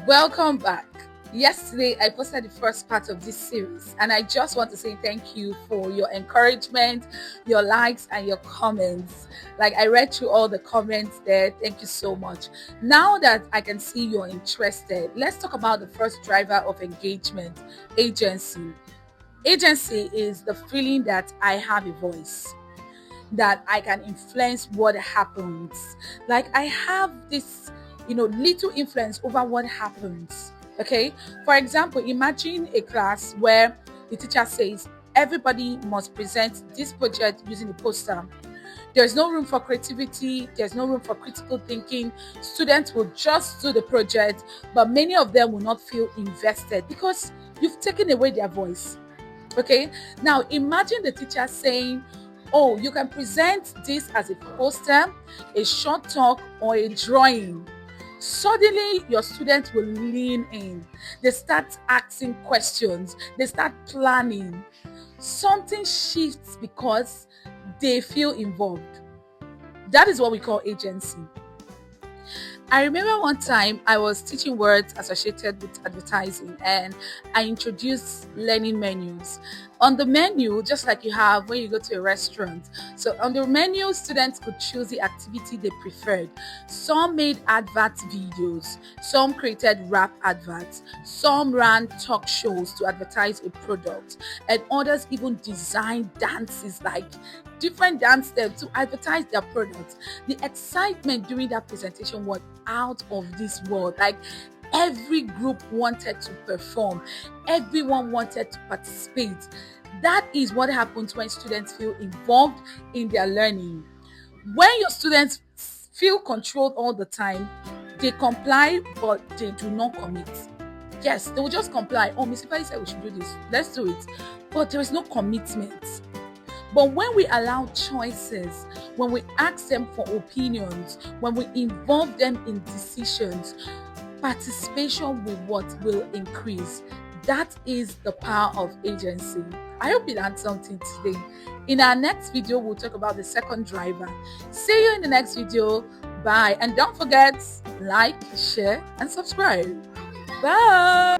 Welcome back. Yesterday, I posted the first part of this series, and I just want to say thank you for your encouragement, your likes, and your comments. Like, I read through all the comments there. Thank you so much. Now that I can see you're interested, let's talk about the first driver of engagement: agency. Agency is the feeling that I have a voice, that I can influence what happens. Like, I have this, little influence over what happens. Okay. For example, imagine a class where the teacher says everybody must present this project using a poster. There's no room for creativity, there's no room for critical thinking. Students will just do the project, but many of them will not feel invested because you've taken away their voice. Okay. Now imagine the teacher saying, oh, you can present this as a poster, a short talk, or a drawing. Suddenly your students will lean in. They start asking questions, they start planning. Something shifts because they feel involved. That is what we call agency. I remember one time I was teaching words associated with advertising, and I introduced learning menus. On the menu, just like you have when you go to a restaurant. So on the menu, students could choose the activity they preferred. Some made advert videos, some created rap adverts, some ran talk shows to advertise a product, and others even designed dances, like different dance steps, to advertise their products. The excitement during that presentation was out of this world. Like, every group wanted to perform, everyone wanted to participate. That is what happens when students feel involved in their learning. When your students feel controlled all the time, they comply, but they do not commit. Yes, they will just comply. Oh, Miss Ifeanyi said we should do this, let's do it. But there is no commitment. But when we allow choices, when we ask them for opinions, when we involve them in decisions, participation will increase. That is the power of agency. I hope you learned something today. In our next video, we'll talk about the second driver. See you in the next video. Bye. And don't forget, like, share, and subscribe. Bye.